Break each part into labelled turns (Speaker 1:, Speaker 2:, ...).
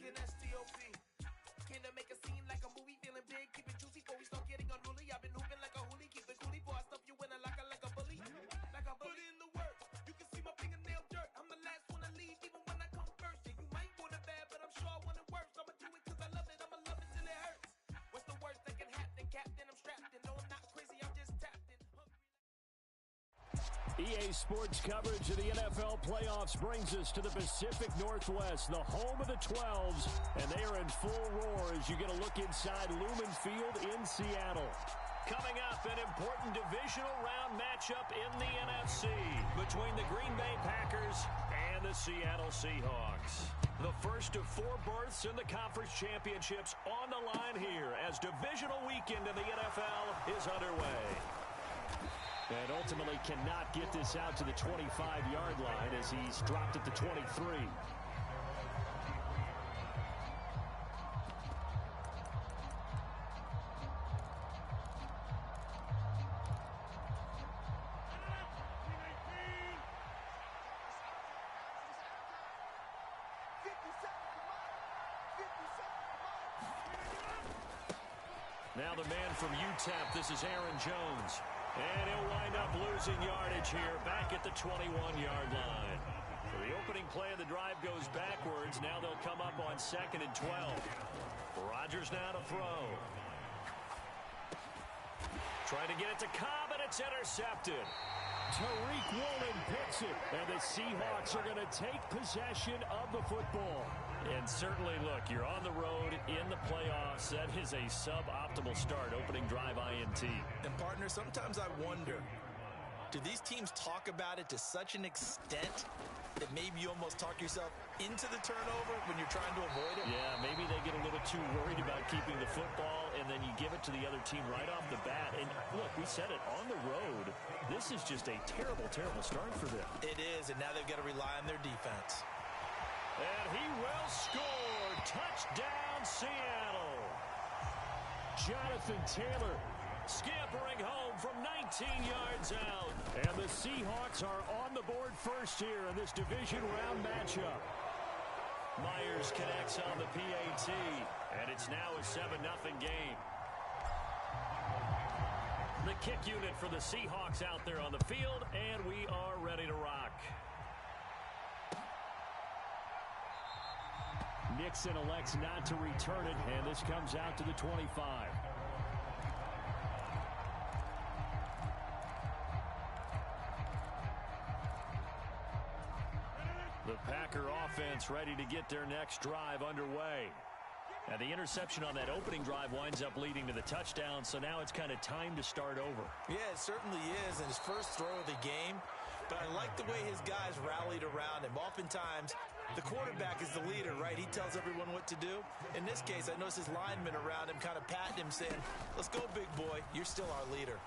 Speaker 1: an STOP. Came to make a scene like a movie, feeling big, keep it juicy before we start getting unruly. I've been hooping like a hoolie, keep it coolie before I stuff you in a locker like a bully. Like a bully in the work, you can see my fingernail dirt. I'm the last one to leave, even when I come first. Yeah, you might want it bad, but I'm sure I want it worse. I'ma do it cause I love it, I'ma love it till it hurts. What's the worst that can happen, Captain? I'm strapped in, no I'm not crazy, I'm just tapped in.
Speaker 2: EA Sports coverage of the NFL playoffs brings us to the Pacific Northwest, the home of the 12s, and they are in full roar as you get a look inside Lumen Field in Seattle. Coming up, an important divisional round matchup in the NFC between the Green Bay Packers and the Seattle Seahawks. The first of 4 berths in the conference championships on the line here as divisional weekend in the NFL is underway. And ultimately cannot get this out to the 25-yard line as he's dropped at the 23. Now the man from UTEP, this is Aaron Jones. And he'll wind up losing yardage here back at the 21-yard line. So the opening play of the drive goes backwards. Now they'll come up on 2nd and 12. Rodgers now to throw. Trying to get it to Cobb, and it's intercepted. Tariq Woolen picks it, and the Seahawks are going to take possession of the football. And certainly, look, you're on the road in the playoffs. That is a suboptimal start, opening drive INT.
Speaker 3: And, partner, sometimes I wonder, do these teams talk about it to such an extent that maybe you almost talk yourself into the turnover when you're trying to avoid it?
Speaker 2: Yeah, maybe they get a little too worried about keeping the football, and then you give it to the other team right off the bat. And, look, we said it, on the road, this is just a terrible, terrible start for them.
Speaker 3: It is, and now they've got to rely on their defense.
Speaker 2: And he will score. Touchdown, Seattle. Jonathan Taylor scampering home from 19 yards out. And the Seahawks are on the board first here in this division round matchup. Myers connects on the PAT, and it's now a 7-0 game. The kick unit for the Seahawks out there on the field, and we are ready to rock. Nixon elects not to return it, and this comes out to the 25. The Packer offense ready to get their next drive underway. And the interception on that opening drive winds up leading to the touchdown, so now it's kind of time to start over.
Speaker 3: Yeah, it certainly is, and his first throw of the game. But I like the way his guys rallied around him. Oftentimes, the quarterback is the leader, right? He tells everyone what to do. In this case, I noticed his linemen around him kind of patting him, saying, let's go, big boy. You're still our leader.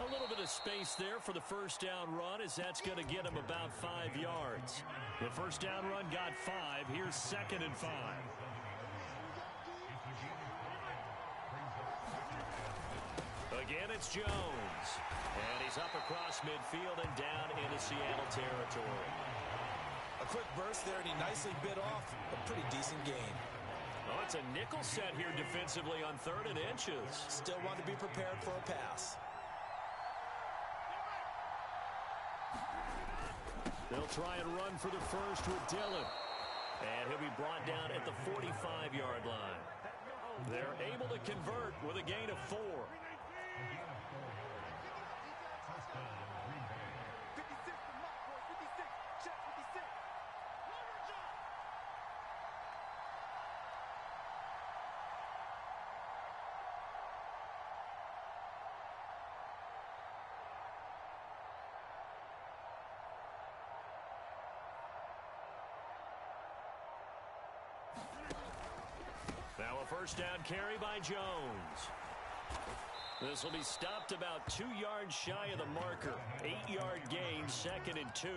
Speaker 2: A little bit of space there for the first down run, as that's going to get him about 5 yards. The first down run got 5. Here's 2nd and 5. Again, it's Jones. And he's up across midfield and down into Seattle territory.
Speaker 3: A quick burst there, and he nicely bit off a pretty decent gain.
Speaker 2: Oh, it's a nickel set here defensively on 3rd and inches.
Speaker 3: Still want to be prepared for a pass.
Speaker 2: They'll try and run for the first with Dillon. And he'll be brought down at the 45-yard line. They're able to convert with a gain of 4. Now a first down carry by Jones. This will be stopped about 2 yards shy of the marker. 8-yard gain, 2nd and 2.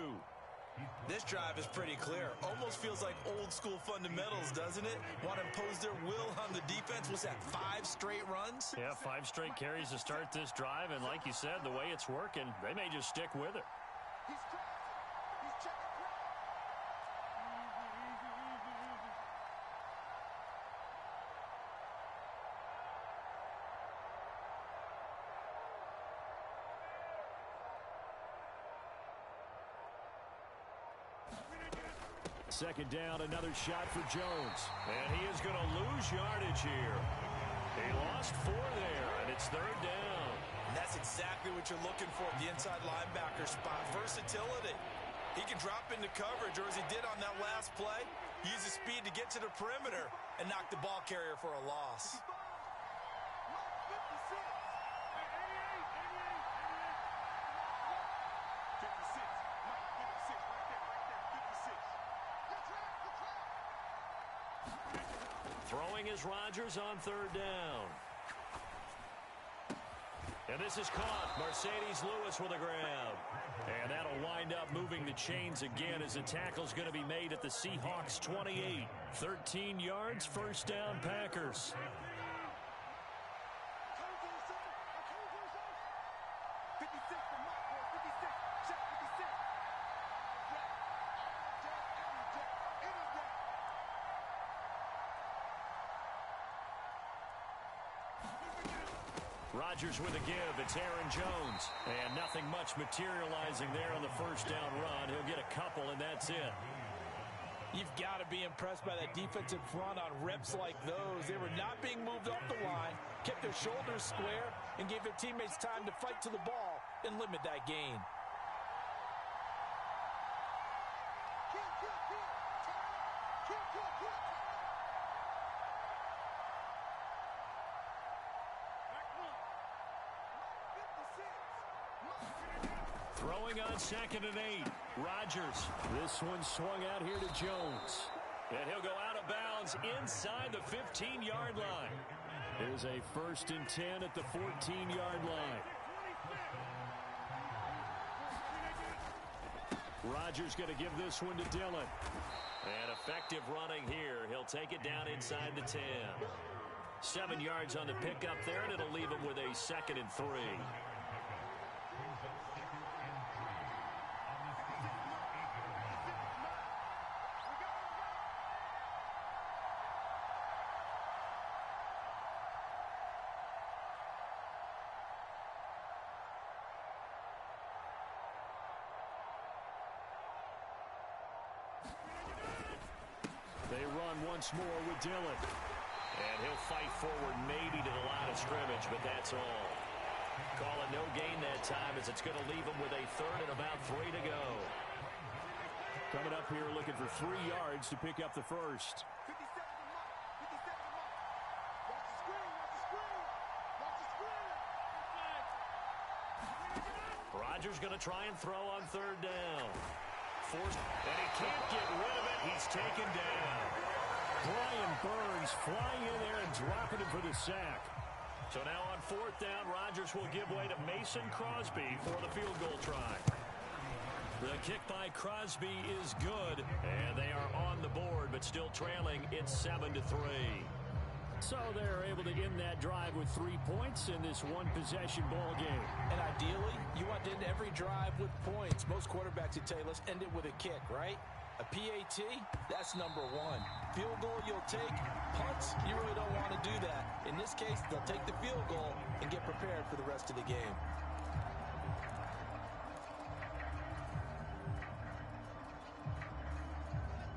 Speaker 3: This drive is pretty clear. Almost feels like old school fundamentals, doesn't it? Want to impose their will on the defense. What's that, 5 straight runs?
Speaker 2: Yeah, 5 straight carries to start this drive. And like you said, the way it's working, they may just stick with it. Second down, another shot for Jones. And he is going to lose yardage here. He lost 4 there, and it's third down.
Speaker 3: And that's exactly what you're looking for at the inside linebacker spot. Versatility. He can drop into coverage, or as he did on that last play, use his speed to get to the perimeter and knock the ball carrier for a loss.
Speaker 2: Throwing is Rodgers on third down. And this is caught. Mercedes Lewis with a grab. And that'll wind up moving the chains again as the tackle's going to be made at the Seahawks 28. 13 yards, first down, Packers. Rodgers with a give. It's Aaron Jones. And nothing much materializing there on the first down run. He'll get a couple, and that's it.
Speaker 3: You've got to be impressed by that defensive front on reps like those. They were not being moved off the line, kept their shoulders square, and gave their teammates time to fight to the ball and limit that gain.
Speaker 2: Throwing on 2nd and 8. Rodgers. This one swung out here to Jones. And he'll go out of bounds inside the 15-yard line. Here's a 1st and 10 at the 14-yard line. Rodgers going to give this one to Dillon. And effective running here. He'll take it down inside the 10. 7 yards on the pickup there, and it'll leave him with a 2nd and 3. They run once more with Dillon. And he'll fight forward maybe to the line of scrimmage, but that's all. Call it no gain that time as it's going to leave him with a 3rd and about 3 to go. Coming up here looking for 3 yards to pick up the first. Rodgers going to try and throw on 3rd down. Forced, and he can't get rid of it. He's taken down. Brian Burns flying in there and dropping him for the sack. So now on 4th down, Rodgers will give way to Mason Crosby for the field goal try. The kick by Crosby is good, and they are on the board, but still trailing. It's 7-3. So they're able to end that drive with 3 points in this one-possession ball game.
Speaker 3: And ideally, you want to end every drive with points. Most quarterbacks would tell you, let's end it with a kick, right? A PAT, that's number 1. Field goal you'll take. Punts, you really don't want to do that. In this case, they'll take the field goal and get prepared for the rest of the game.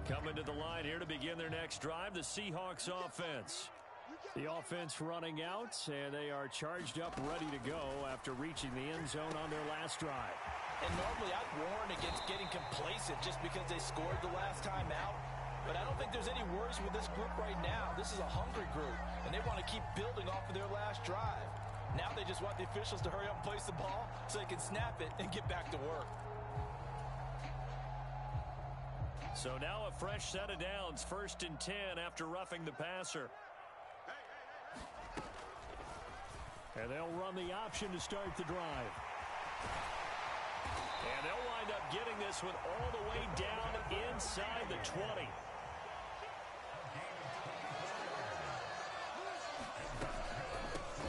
Speaker 2: Coming to the line here to begin their next drive, the Seahawks offense. The offense running out, and they are charged up, ready to go after reaching the end zone on their last drive.
Speaker 3: And normally I'd warn against getting complacent just because they scored the last time out. But I don't think there's any worries with this group right now. This is a hungry group, and they want to keep building off of their last drive. Now they just want the officials to hurry up and place the ball so they can snap it and get back to work.
Speaker 2: So now a fresh set of downs, 1st and 10 after roughing the passer. And they'll run the option to start the drive. And they'll wind up getting this one all the way down inside the 20.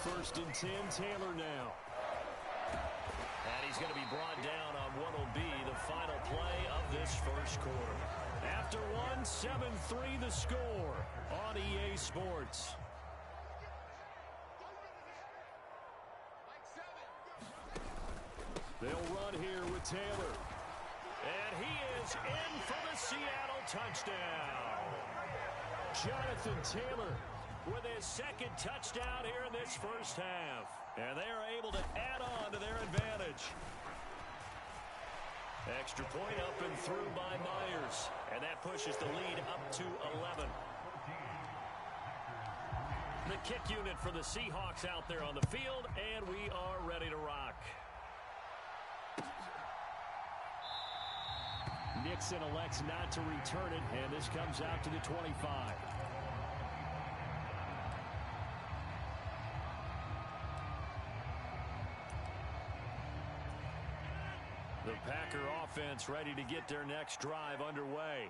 Speaker 2: First and 10, Taylor now. And he's going to be brought down on what will be the final play of this first quarter. After one, 7-3 the score on EA Sports. They'll run here with Taylor. And he is in for the Seattle touchdown. Jonathan Taylor with his second touchdown here in this first half. And they are able to add on to their advantage. Extra point up and through by Myers. And that pushes the lead up to 11. The kick unit for the Seahawks out there on the field, and we are ready to rock. Nixon elects not to return it, and this comes out to the 25. The Packer offense ready to get their next drive underway.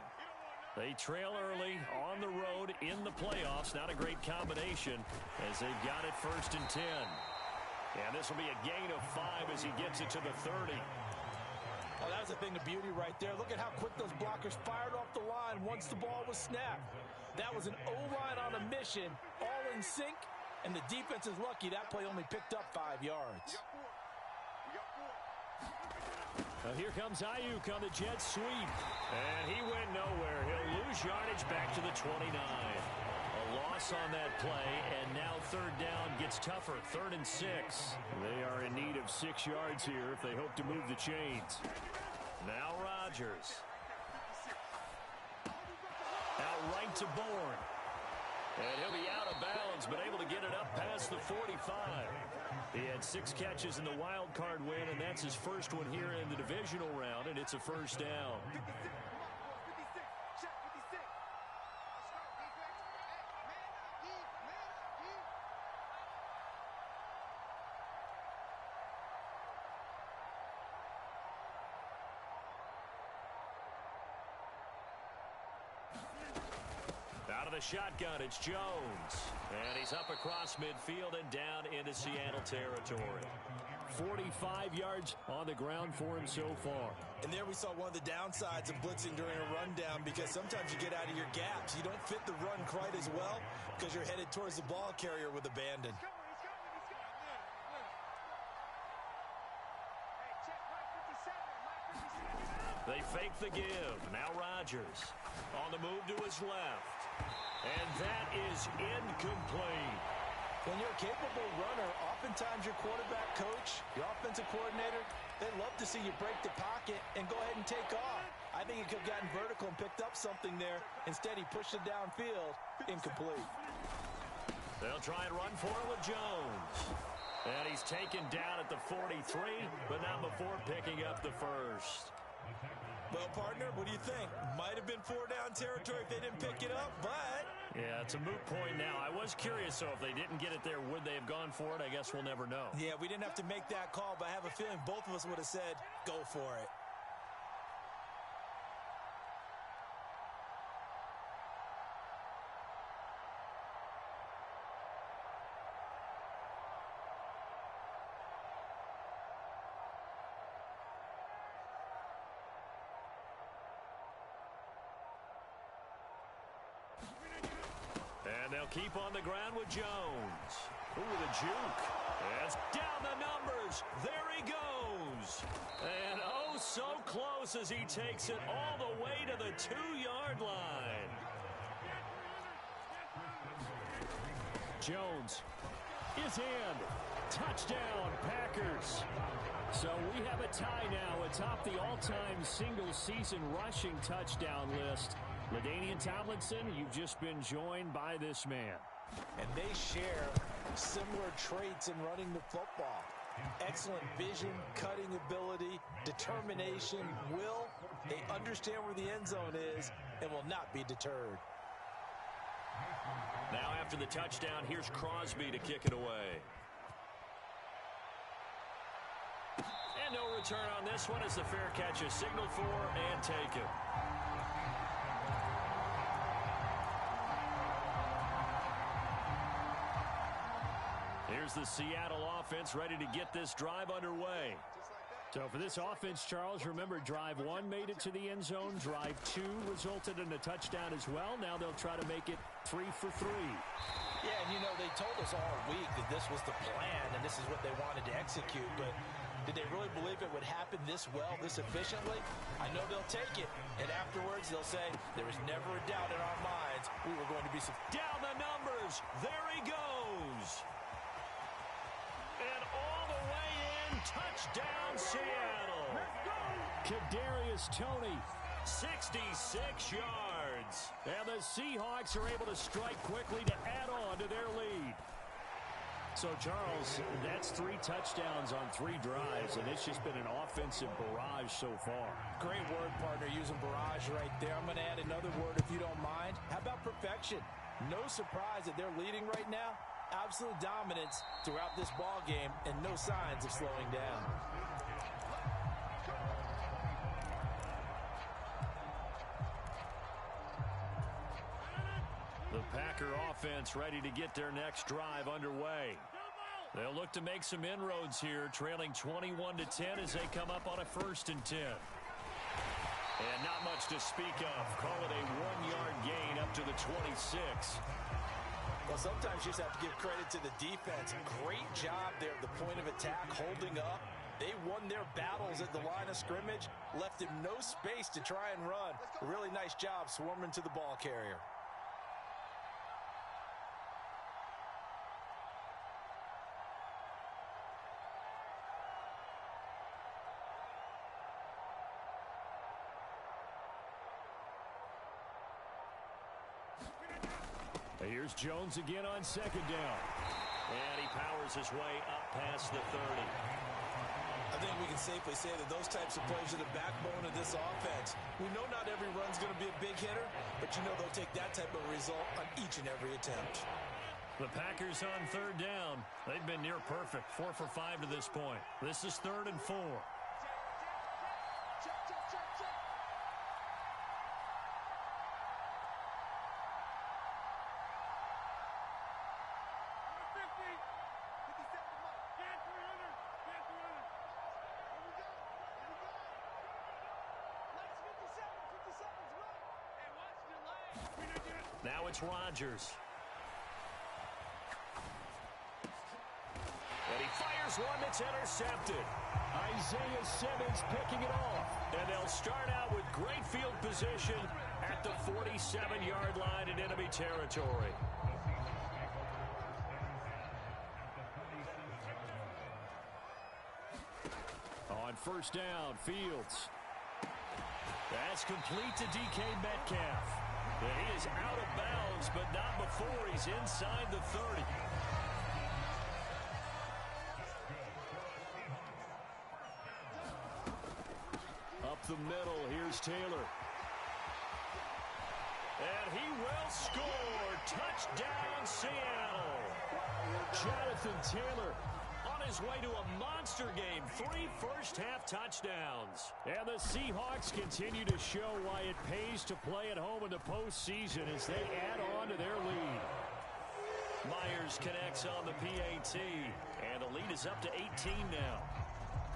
Speaker 2: They trail early on the road in the playoffs. Not a great combination as they've got it 1st and 10. And this will be a gain of 5 as he gets it to the 30.
Speaker 3: Oh, that was a thing of beauty right there. Look at how quick those blockers fired off the line once the ball was snapped. That was an O-line on a mission, all in sync, and the defense is lucky that play only picked up 5 yards.
Speaker 2: Here comes Ayuk on the jet sweep. And he went nowhere. He'll lose yardage back to the 29. A loss on that play, and now 3rd down gets tougher. 3rd and 6. They are in need of 6 yards here if they hope to move the chains. Now Rodgers. Out right to Bourne. And he'll be out of bounds, but able to get it up past the 45. He had 6 catches in the wild card win, and that's his first one here in the divisional round, and it's a 1st down. Out of the shotgun, it's Jones. And he's up across midfield and down into Seattle territory. 45 yards on the ground for him so far.
Speaker 3: And there we saw one of the downsides of blitzing during a rundown, because sometimes you get out of your gaps. You don't fit the run quite as well because you're headed towards the ball carrier with abandon.
Speaker 2: They fake the give. Now Rodgers on the move to his left. And that is incomplete.
Speaker 3: When you're a capable runner, oftentimes your quarterback coach, your offensive coordinator, they love to see you break the pocket and go ahead and take off. I think he could have gotten vertical and picked up something there. Instead, he pushed it downfield. Incomplete.
Speaker 2: They'll try and run for it with Jones. And he's taken down at the 43, but not before picking up the first.
Speaker 3: Well, partner, what do you think? Might have been 4-down territory if they didn't pick it up, but...
Speaker 2: Yeah, it's a moot point now. I was curious, so if they didn't get it there, would they have gone for it? I guess we'll never know.
Speaker 3: Yeah, we didn't have to make that call, but I have a feeling both of us would have said, go for it.
Speaker 2: And they'll keep on the ground with Jones. Ooh, the juke. It's down the numbers. There he goes. And oh, so close as he takes it all the way to the 2-yard line. Jones is in. Touchdown, Packers. So we have a tie now atop the all-time single-season rushing touchdown list. LaDainian Tomlinson, you've just been joined by this man.
Speaker 3: And they share similar traits in running the football. Excellent vision, cutting ability, determination, will. They understand where the end zone is and will not be deterred.
Speaker 2: Now after the touchdown, here's Crosby to kick it away. And no return on this one as the fair catch is signaled for and taken. Here's the Seattle offense ready to get this drive underway. So for this offense, Charles, remember, drive 1 made it to the end zone. Drive 2 resulted in a touchdown as well. Now they'll try to make it 3 for 3.
Speaker 3: Yeah, and you know, they told us all week that this was the plan and this is what they wanted to execute. But Did they really believe it would happen this well, this efficiently? I know they'll take it, and afterwards they'll say, there was never a doubt in our minds we were going to be
Speaker 2: down the numbers. There he goes. And all the way in, touchdown Seattle. Kadarius Toney, 66 yards. And the Seahawks are able to strike quickly to add on to their lead. So, Charles, that's 3 touchdowns on 3 drives, and it's just been an offensive barrage so far.
Speaker 3: Great word, partner, using barrage right there. I'm going to add another word if you don't mind. How about perfection? No surprise that they're leading right now. Absolute dominance throughout this ball game and no signs of slowing down.
Speaker 2: The Packer offense ready to get their next drive underway. They'll look to make some inroads here, trailing 21-10 as they come up on a 1st and 10. And not much to speak of. Call it a 1-yard gain up to the 26.
Speaker 3: Well, sometimes you just have to give credit to the defense. Great job there at the point of attack, holding up. They won their battles at the line of scrimmage, left him no space to try and run. A really nice job swarming to the ball carrier.
Speaker 2: Here's Jones again on 2nd down. And he powers his way up past the 30.
Speaker 3: I think we can safely say that those types of plays are the backbone of this offense. We know not every run's going to be a big hitter, but you know they'll take that type of result on each and every attempt.
Speaker 2: The Packers on 3rd down. They've been near perfect, 4 for 5 to this point. This is 3rd and 4. Now it's Rodgers. And he fires one that's intercepted. Isaiah Simmons picking it off. And they'll start out with great field position at the 47-yard line in enemy territory. On 1st down, Fields. That's complete to DK Metcalf. And he is out of bounds, but not before he's inside the 30. Up the middle, here's Taylor. And he will score. Touchdown, Seattle. Jonathan Taylor on his way to a monster game. 3 first-half touchdowns. And the Seahawks continue to show why it pays to play at home in the postseason as they add on to their lead. Myers connects on the PAT. And the lead is up to 18 now.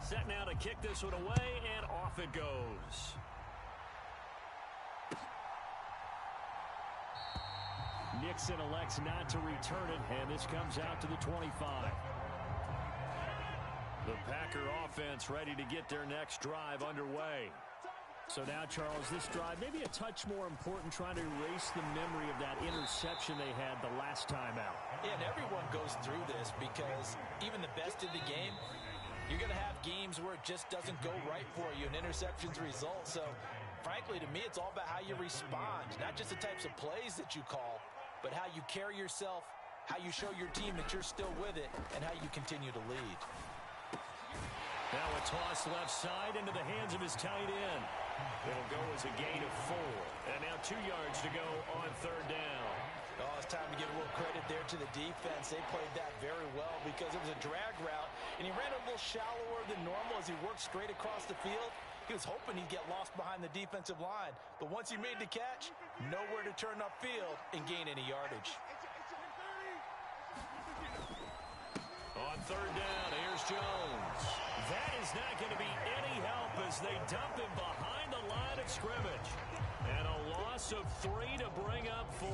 Speaker 2: Set now to kick this one away, and off it goes. Nixon elects not to return it, and this comes out to the 25. The Packer offense ready to get their next drive underway. So now, Charles, this drive maybe a touch more important, trying to erase the memory of that interception they had the last time out.
Speaker 3: Yeah, and everyone goes through this because even the best in the game, you're going to have games where it just doesn't go right for you and interceptions result. So, frankly, to me, it's all about how you respond, not just the types of plays that you call, but how you carry yourself, how you show your team that you're still with it, and how you continue to lead.
Speaker 2: Now a toss left side into the hands of his tight end. It'll go as a gain of 4. And now 2 yards to go on 3rd down.
Speaker 3: Oh, it's time to give a little credit there to the defense. They played that very well because it was a drag route, and he ran a little shallower than normal as he worked straight across the field. He was hoping he'd get lost behind the defensive line, but once he made the catch, nowhere to turn upfield and gain any yardage.
Speaker 2: On 3rd down, here's Jones. That is not going to be any help as they dump him behind the line of scrimmage. And a loss of 3 to bring up 4.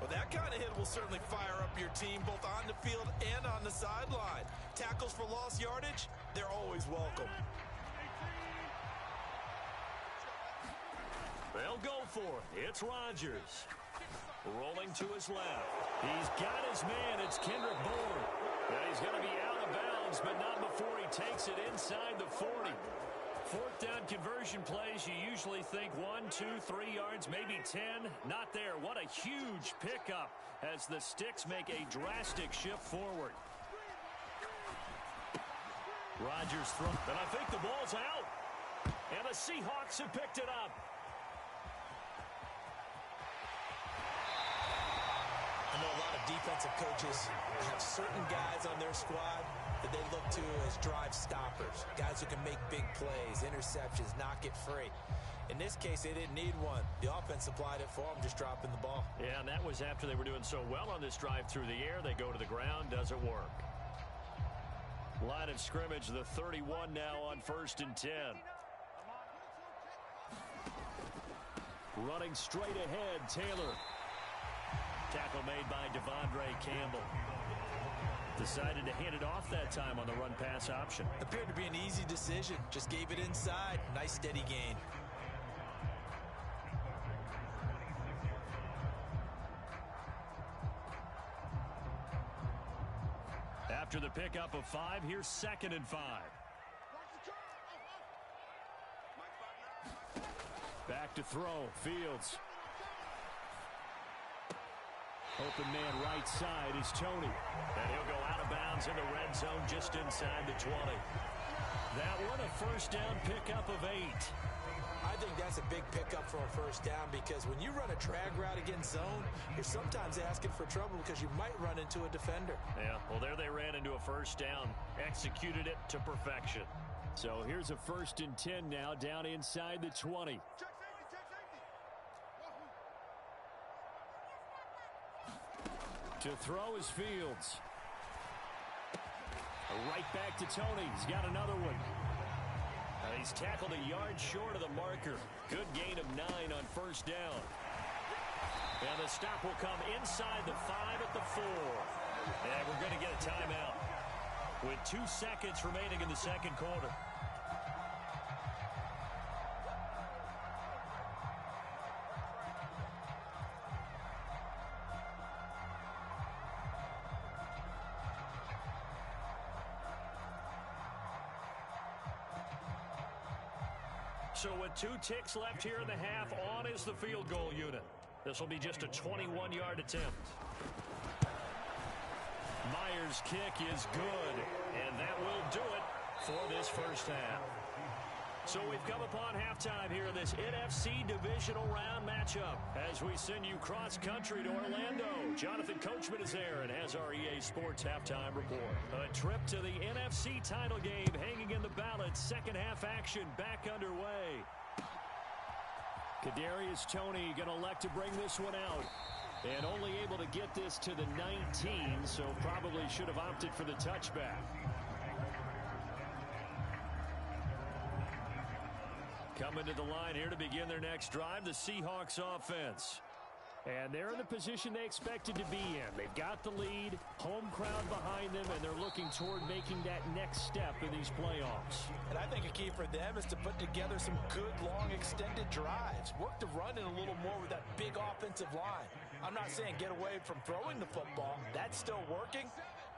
Speaker 3: Well, that kind of hit will certainly fire up your team both on the field and on the sideline. Tackles for lost yardage, they're always welcome.
Speaker 2: They'll go for it. It's Rodgers. Rolling to his left. He's got his man. It's Kendrick Bourne. Yeah, he's going to be out of bounds, but not before he takes it inside the 40. Fourth down conversion plays, you usually think 1, 2, 3 yards, maybe 10. Not there. What a huge pickup as the Sticks make a drastic shift forward. Rodgers throws, and I think the ball's out. And the Seahawks have picked it up.
Speaker 3: I know a lot of defensive coaches have certain guys on their squad that they look to as drive stoppers, guys who can make big plays, interceptions, knock it free. In this case, they didn't need one. The offense supplied it for them, just dropping the ball.
Speaker 2: Yeah, and that was after they were doing so well on this drive through the air. They go to the ground, doesn't work. Line of scrimmage, the 31 now on 1st and 10. Running straight ahead, Taylor. Tackle made by Devondre Campbell. Decided to hand it off that time on the run-pass option.
Speaker 3: Appeared to be an easy decision. Just gave it inside. Nice steady gain.
Speaker 2: After the pickup of 5, here's 2nd and 5. Back to throw. Fields. Open man right side is Tony. And he'll go out of bounds in the red zone just inside the 20. That one a first down pickup of 8.
Speaker 3: I think that's a big pickup for a first down because when you run a drag route against zone, you're sometimes asking for trouble because you might run into a defender.
Speaker 2: Yeah, well, there they ran into a first down. Executed it to perfection. So here's a 1st and 10 now down inside the 20. To throw is Fields. Right back to Tony. He's got another one. He's tackled a yard short of the marker. Good gain of 9 on first down. And the stop will come inside the 5 at the 4. And we're going to get a timeout with 2 seconds remaining in the second quarter. So with 2 ticks left here in the half, on is the field goal unit. This will be just a 21-yard attempt. Myers' kick is good, and that will do it for this first half. So we've come upon halftime here in this NFC Divisional Round matchup as we send you cross-country to Orlando. Jonathan Coachman is there and has our EA Sports halftime report. A trip to the NFC title game hanging in the balance. Second half action back underway. Kadarius Toney going to elect to bring this one out. And only able to get this to the 19, so probably should have opted for the touchback. Coming to the line here to begin their next drive, the Seahawks offense. And they're in the position they expected to be in. They've got the lead, home crowd behind them, and they're looking toward making that next step in these playoffs.
Speaker 3: And I think a key for them is to put together some good, long, extended drives. Work the run in a little more with that big offensive line. I'm not saying get away from throwing the football. That's still working.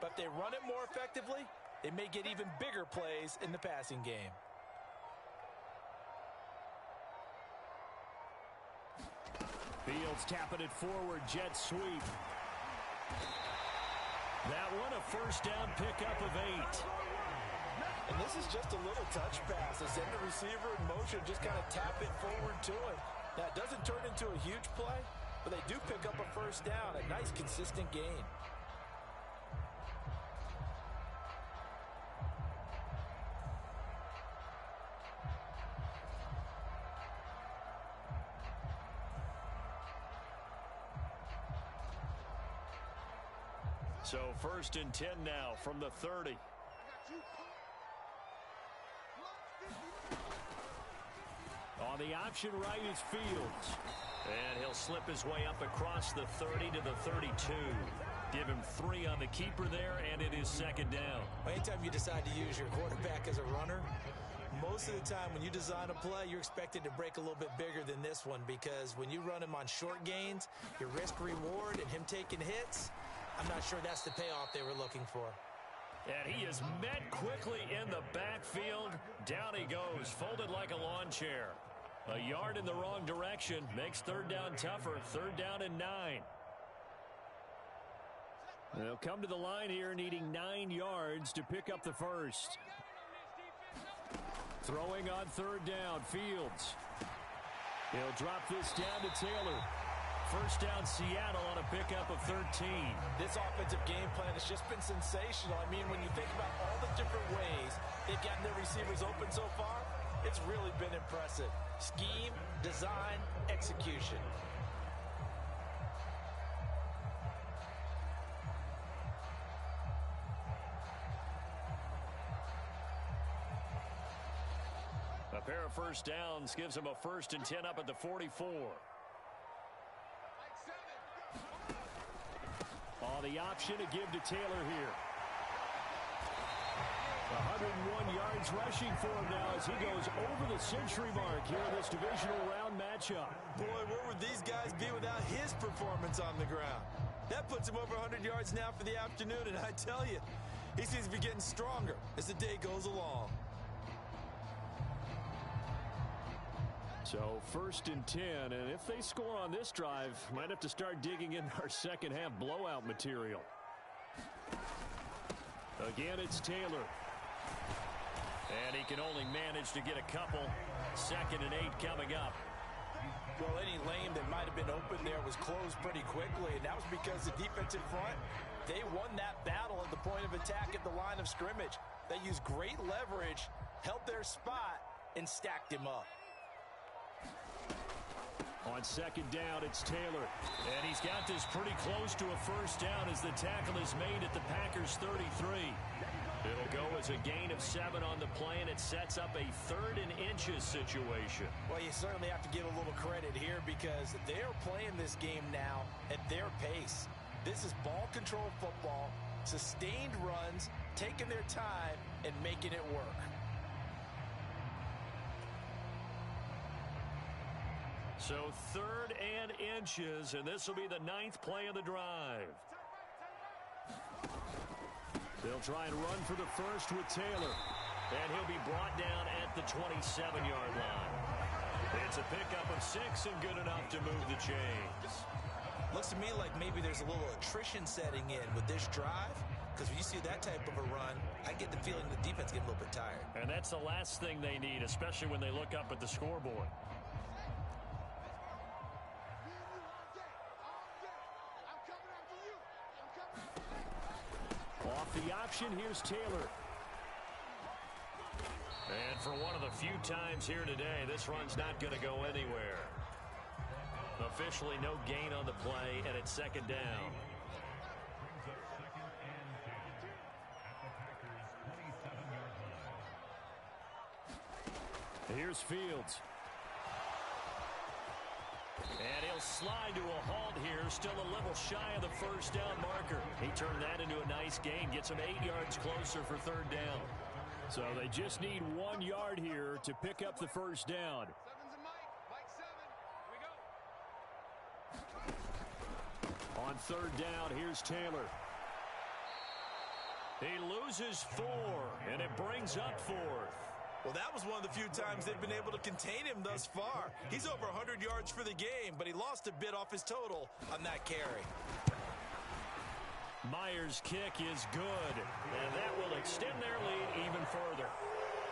Speaker 3: But if they run it more effectively, they may get even bigger plays in the passing game.
Speaker 2: Fields tapping it forward, jet sweep. That one a first down pickup of 8.
Speaker 3: And this is just a little touch pass. They send the receiver in motion, just kind of tap it forward to him. Now, it doesn't turn into a huge play, but they do pick up a first down, a nice consistent gain.
Speaker 2: So 1st and 10 now from the 30. On the option right is Fields. And he'll slip his way up across the 30 to the 32. Give him 3 on the keeper there, and it is second down.
Speaker 3: Anytime you decide to use your quarterback as a runner, most of the time when you design a play, you're expected to break a little bit bigger than this one, because when you run him on short gains, your risk-reward and him taking hits, I'm not sure that's the payoff they were looking for.
Speaker 2: And he is met quickly in the backfield. Down he goes, folded like a lawn chair. A yard in the wrong direction makes third down tougher. Third down and 9. They'll come to the line here needing 9 yards to pick up the first. Throwing on third down, Fields. He'll drop this down to Taylor. First down, Seattle on a pickup of 13.
Speaker 3: This offensive game plan has just been sensational. I mean, when you think about all the different ways they've gotten their receivers open so far, it's really been impressive. Scheme, design, execution.
Speaker 2: A pair of first downs gives him a 1st and 10 up at the 44. On the option to give to Taylor here. 101 yards rushing for him now as he goes over the century mark here in this divisional round matchup.
Speaker 3: Boy, where would these guys be without his performance on the ground? That puts him over 100 yards now for the afternoon, and I tell you, he seems to be getting stronger as the day goes along.
Speaker 2: So 1st and 10, and if they score on this drive, might have to start digging in our second half blowout material. Again, it's Taylor. And he can only manage to get a couple. 2nd and 8 coming up.
Speaker 3: Well, any lane that might have been open there was closed pretty quickly, and that was because the defensive front, they won that battle at the point of attack at the line of scrimmage. They used great leverage, held their spot, and stacked him up.
Speaker 2: On 2nd down, it's Taylor. And he's got this pretty close to a first down as the tackle is made at the Packers' 33. It'll go as a gain of 7 on the play, and it sets up a 3rd and inches situation.
Speaker 3: Well, you certainly have to give a little credit here because they're playing this game now at their pace. This is ball control football, sustained runs, taking their time, and making it work.
Speaker 2: So 3rd and inches, and this will be the 9th play of the drive. They'll try and run for the first with Taylor. And he'll be brought down at the 27-yard line. It's a pickup of 6 and good enough to move the chains.
Speaker 3: Looks to me like maybe there's a little attrition setting in with this drive. Because when you see that type of a run, I get the feeling the defense getting a little bit tired.
Speaker 2: And that's the last thing they need, especially when they look up at the scoreboard. Off the option, here's Taylor. And for one of the few times here today, this run's not going to go anywhere. Officially no gain on the play, and it's 2nd down. Here's Fields. And he'll slide to a halt here, still a little shy of the first down marker. He turned that into a nice gain, gets him 8 yards closer for 3rd down. So they just need 1 yard here to pick up the first down. On 3rd down, here's Taylor. He loses 4, and it brings up 4th.
Speaker 3: Well, that was one of the few times they've been able to contain him thus far. He's over 100 yards for the game, but he lost a bit off his total on that carry.
Speaker 2: Myers' kick is good, and that will extend their lead even further.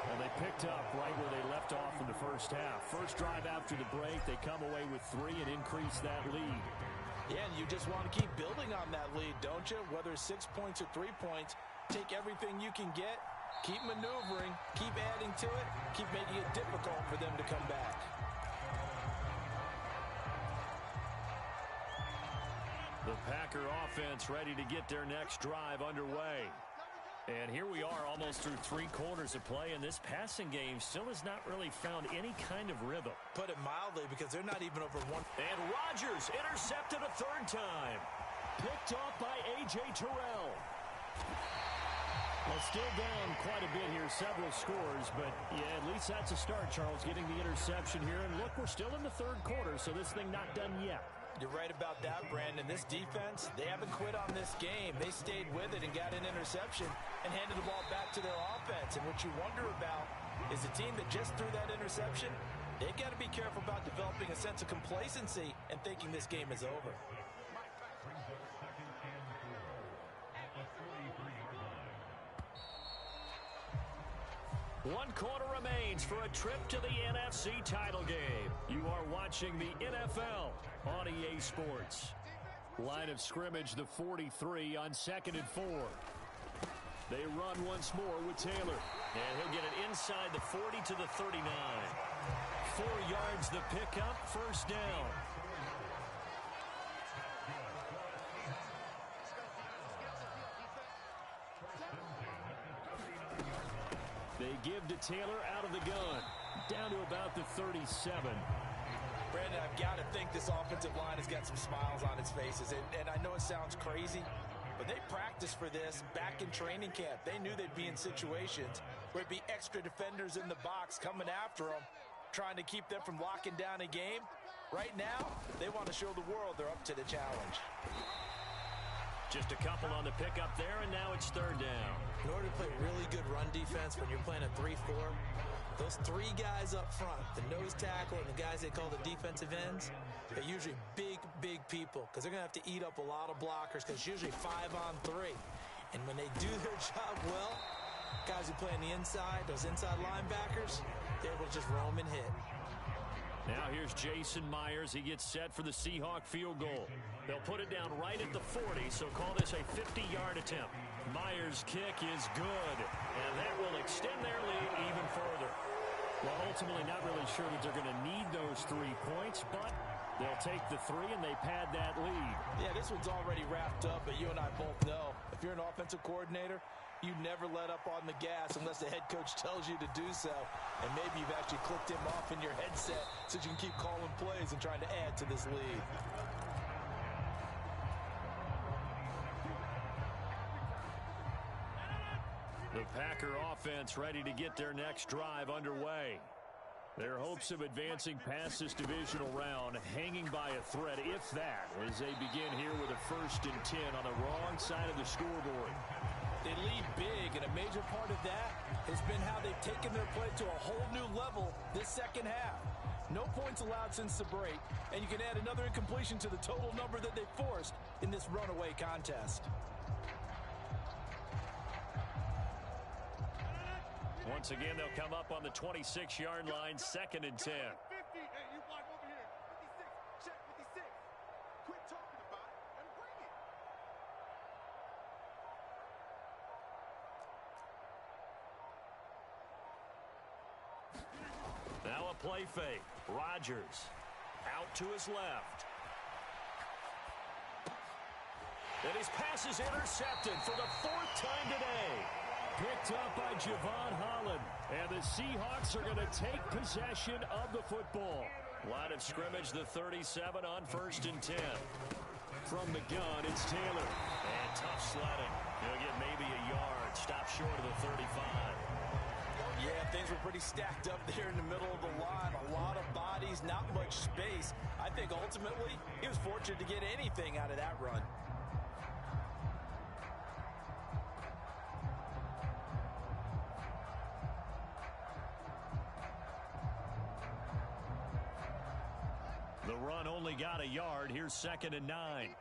Speaker 2: And they picked up right where they left off in the first half. First drive after the break, they come away with 3 and increase that lead.
Speaker 3: Yeah, and you just want to keep building on that lead, don't you? Whether it's 6 points or 3 points, take everything you can get. Keep maneuvering, keep adding to it, keep making it difficult for them to come back.
Speaker 2: The Packer offense ready to get their next drive underway. And here we are almost through 3 quarters of play, and this passing game still has not really found any kind of rhythm.
Speaker 3: Put it mildly, because they're not even over one.
Speaker 2: And Rodgers intercepted a 3rd time. Picked off by A.J. Terrell. Well, still down quite a bit here, several scores, but yeah, at least that's a start, Charles, getting the interception here. And look, we're still in the 3rd quarter, so this thing not done yet.
Speaker 3: You're right about that, Brandon. This defense, they haven't quit on this game. They stayed with it and got an interception and handed the ball back to their offense. And what you wonder about is the team that just threw that interception, they've got to be careful about developing a sense of complacency and thinking this game is over.
Speaker 2: 1 quarter remains for a trip to the NFC title game. You are watching the NFL on EA Sports. Line of scrimmage, the 43 on 2nd and 4. They run once more with Taylor. And he'll get it inside the 40 to the 39. 4 yards the pickup, 1st down. They give to Taylor out of the gun. Down to about the 37.
Speaker 3: Brandon, I've got to think this offensive line has got some smiles on its faces. And I know it sounds crazy, but they practiced for this back in training camp. They knew they'd be in situations where it'd be extra defenders in the box coming after them, trying to keep them from locking down a game. Right now, they want to show the world they're up to the challenge.
Speaker 2: Just a couple on the pickup there, and now it's 3rd down.
Speaker 3: In order to play really good run defense when you're playing a 3-4, those 3 guys up front, the nose tackle and the guys they call the defensive ends, they're usually big, big people because they're going to have to eat up a lot of blockers because it's usually 5-on-3. And when they do their job well, guys who play on the inside, those inside linebackers, they're able to just roam and hit.
Speaker 2: Now here's Jason Myers. He gets set for the Seahawk field goal. They'll put it down right at the 40, so call this a 50-yard attempt. Myers' kick is good, and that will extend their lead even further. Well, ultimately not really sure that they're going to need those 3 points, but they'll take the 3 and they pad that lead.
Speaker 3: Yeah, this one's already wrapped up, but you and I both know if you're an offensive coordinator, you never let up on the gas unless the head coach tells you to do so. And maybe you've actually clicked him off in your headset so you can keep calling plays and trying to add to this lead.
Speaker 2: The Packer offense ready to get their next drive underway. Their hopes of advancing past this divisional round hanging by a thread, if that, as they begin here with a 1st and 10 on the wrong side of the scoreboard.
Speaker 3: They lead big, and a major part of that has been how they've taken their play to a whole new level this 2nd half. No points allowed since the break, and you can add another incompletion to the total number that they forced in this runaway contest.
Speaker 2: Once again, they'll come up on the 26-yard line, 2nd and 10. Now a play fake. Rodgers out to his left. And his pass is intercepted for the 4th time today. Picked up by Javon Holland. And the Seahawks are going to take possession of the football. Line of scrimmage, the 37 on 1st and 10. From the gun, it's Taylor. And tough sledding. He'll get maybe a yard. Stop short of the 35.
Speaker 3: Yeah, things were pretty stacked up there in the middle of the line. A lot of bodies, not much space. I think ultimately he was fortunate to get anything out of that run.
Speaker 2: The run only got a yard. Here's 2nd and 9.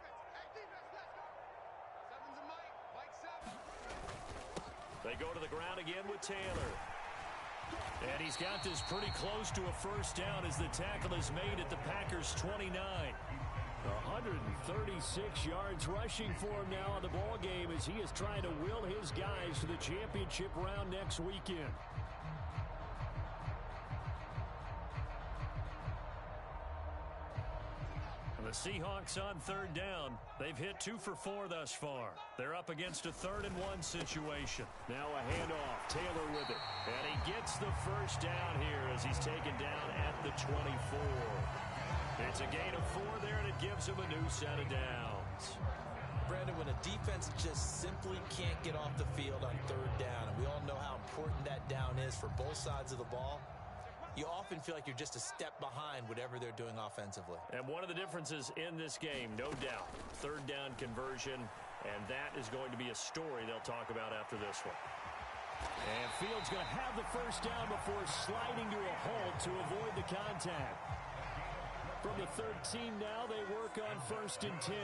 Speaker 2: They go to the ground again with Taylor. And he's got this pretty close to a 1st down as the tackle is made at the Packers' 29. 136 yards rushing for him now in the ball game as he is trying to will his guys to the championship round next weekend. The The Seahawks on third down. They've hit 2 for 4 thus far. They're up against a 3rd and 1 situation. Now a handoff. Taylor with it. And he gets the first down here as he's taken down at the 24. It's a gain of 4 there, and it gives him a new set of downs.
Speaker 3: Brandon, when a defense just simply can't get off the field on third down, and we all know how important that down is for both sides of the ball, you often feel like you're just a step behind whatever they're doing offensively.
Speaker 2: And one of the differences in this game, no doubt, third down conversion, and that is going to be a story they'll talk about after this one. And Fields going to have the first down before sliding to a halt to avoid the contact. From the 13 now, they work on 1st and 10.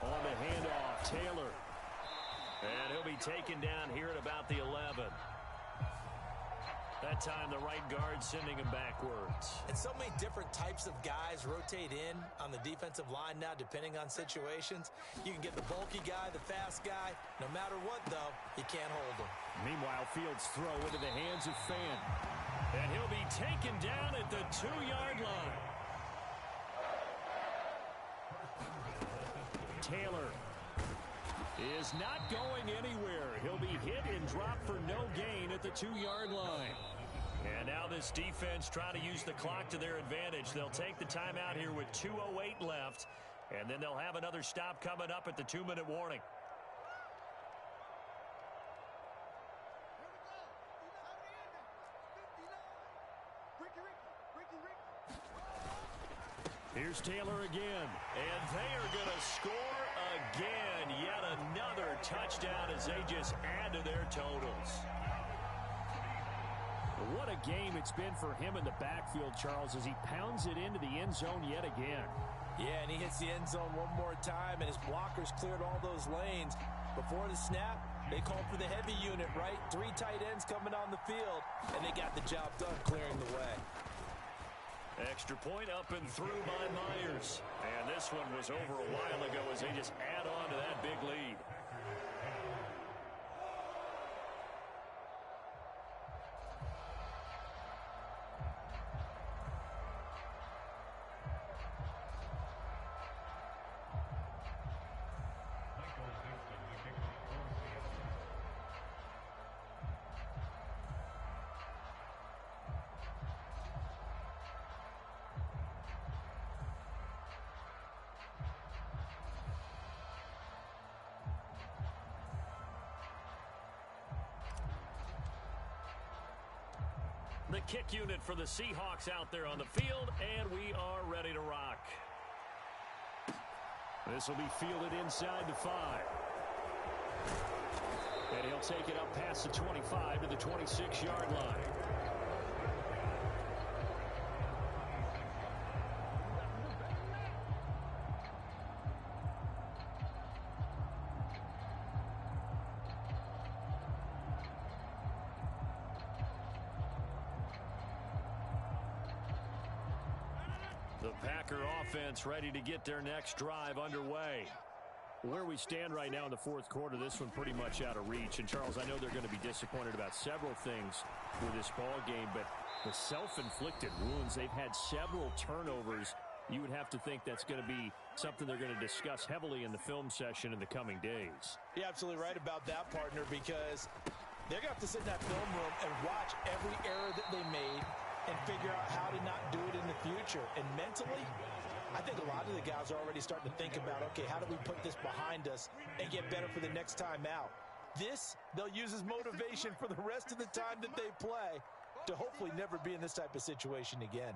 Speaker 2: On the handoff, Taylor. And he'll be taken down here at about the 11. That time, the right guard sending him backwards.
Speaker 3: And so many different types of guys rotate in on the defensive line now, depending on situations. You can get the bulky guy, the fast guy. No matter what, though, you can't hold him. Meanwhile, Fields' throw into the hands of Fan.
Speaker 2: And he'll be taken down at the 2-yard line. Taylor is not going anywhere. He'll be hit and dropped for no gain at the 2-yard line. And now this defense trying to use the clock to their advantage. They'll take the timeout here with 2:08 left, and then they'll have another stop coming up at the 2-minute warning. Here's Taylor again, and they are going to score again. Yet another touchdown as they just add to their totals. What a game it's been for him in the backfield, Charles, as he pounds it into the end zone yet again.
Speaker 3: Yeah, and he hits the end zone one more time, and his blockers cleared all those lanes. Before the snap, they called for the heavy unit, right? 3 tight ends coming on the field, and they got the job done clearing the way.
Speaker 2: Extra point up and through by Myers. And this one was over a while ago as they just add on to that big lead. The kick unit for the Seahawks out there on the field, and we are ready to rock. This will be fielded inside the 5. And he'll take it up past the 25 to the 26-yard line. The Packer offense ready to get their next drive underway. Where we stand right now in the 4th quarter, this one pretty much out of reach. And, Charles, I know they're going to be disappointed about several things with this ball game, but the self-inflicted wounds, they've had several turnovers. You would have to think that's going to be something they're going to discuss heavily in the film session in the coming days.
Speaker 3: You're absolutely right about that, partner, because they're going to have to sit in that film room and watch every error that they made and figure out how to not do it in the future. And mentally, I think a lot of the guys are already starting to think about, okay, how do we put this behind us and get better for the next time out? This, they'll use as motivation for the rest of the time that they play to hopefully never be in this type of situation again.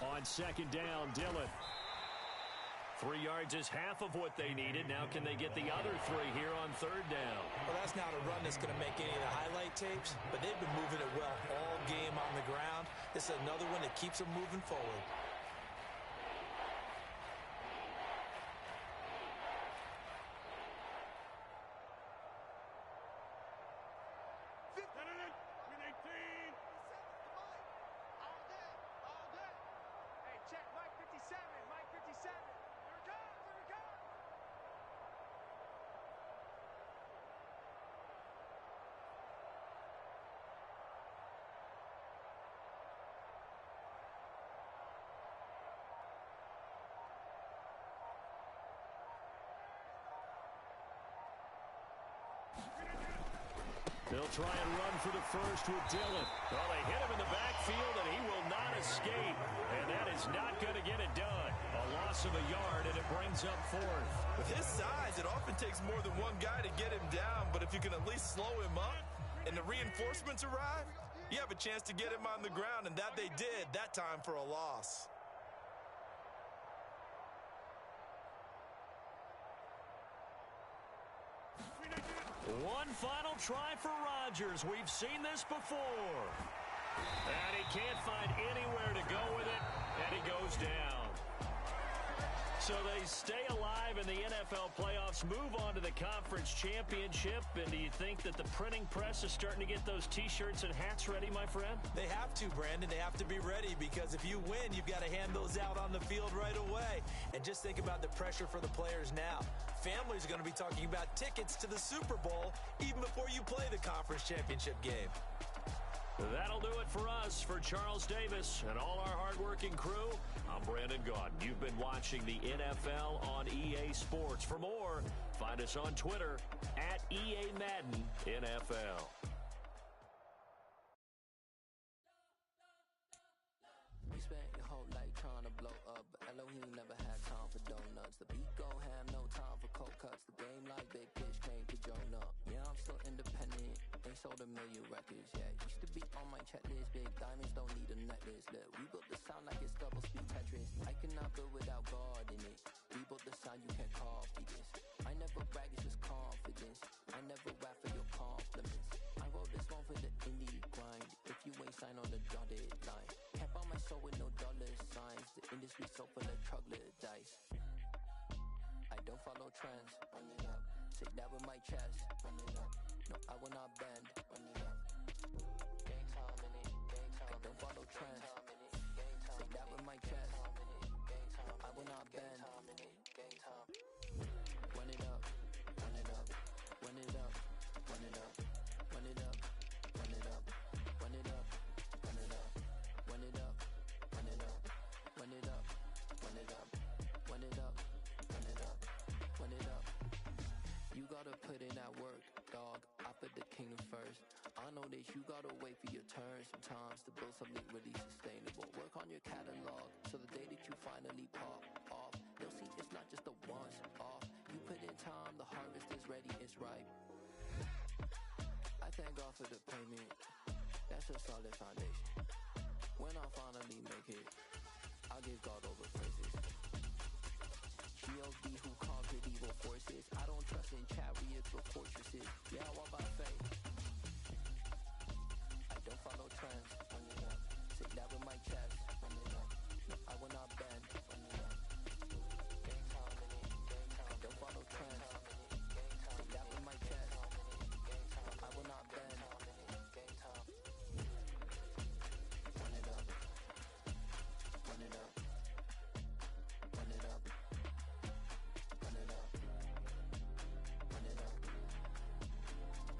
Speaker 2: On 2nd down, Dillon. 3 yards is half of what they needed. Now can they get the other 3 here on 3rd down?
Speaker 3: Well, that's not a run that's going to make any of the highlight tapes, but they've been moving it well all game on the ground. This is another one that keeps them moving forward.
Speaker 2: They'll try and run for the first with Dillon. Well, they hit him in the backfield, and he will not escape. And that is not going to get it done. A loss of a yard, and it brings up fourth.
Speaker 3: With his size, it often takes more than one guy to get him down, but if you can at least slow him up and the reinforcements arrive, you have a chance to get him on the ground, and that they did, that time for a loss.
Speaker 2: One final try for Rodgers. We've seen this before. And he can't find anywhere to go with it, and he goes down. So they stay alive in the NFL playoffs, move on to the conference championship, and do you think that the printing press is starting to get those T-shirts and hats ready, my friend?
Speaker 3: They have to, Brandon. They have to be ready because if you win, you've got to hand those out on the field right away. And just think about the pressure for the players now. Families are going to be talking about tickets to the Super Bowl even before you play the conference championship game.
Speaker 2: That'll do it for us. For Charles Davis and all our hardworking crew, I'm Brandon Gaudin. You've been watching the NFL on EA Sports. For more, find us on Twitter at EA Madden NFL.
Speaker 4: You spent your whole life trying to blow up, but Elohim never had time for donuts. The beat go ham, no time for cold cuts. The game like big pitch came to join up. Yeah, I'm still independent. They sold 1 million records, yeah. Used to be on my checklist. Big diamonds don't need a necklace. Look, we built the sound like it's double speed Tetris. I cannot build without God in it. We built the sound, you can't copy this. I never brag, it's just confidence. I never rap for your compliments. I wrote this one for the indie grind. If you ain't signed on the dotted line, can't buy my soul with no dollar signs. The industry so full of troglodytes. I don't follow trends. Run it up. Take that with my chest. Run it up. No, I will not bend. Run it up. Gang time in it. Gang time. I don't follow trends. Take that with my chest. No, I will not bend. Gang time. Run it up. Run it up. Run it up. Run it up. Run it up. Run it up. Run it up. Run it up. Run it up. Run it up. Run it up. Run it up. Run it up. Run it up. Run it up. You gotta put in that work, dog. I put the kingdom first. I know that you gotta wait for your turn sometimes to build something really sustainable. Work on your catalog, so the day that you finally pop off, they'll see it's not just a once off. You put in time, the harvest is ready, it's ripe. I thank God for the payment. That's a solid foundation. When I finally make it, I'll give God all the praises. G.O.D. who conquered evil forces. I don't trust in chariots or fortresses. Yeah, I walk by faith. I don't follow trends. Run it up. Take that with my chest. Run it up. No, I will not bend. Run it up. Gang time in it. Gang time. I don't follow trends. Take that with my chest. No, I will not bend. Gang time. Run it up. Run it up. Run it up. Run it up. Run it up. Run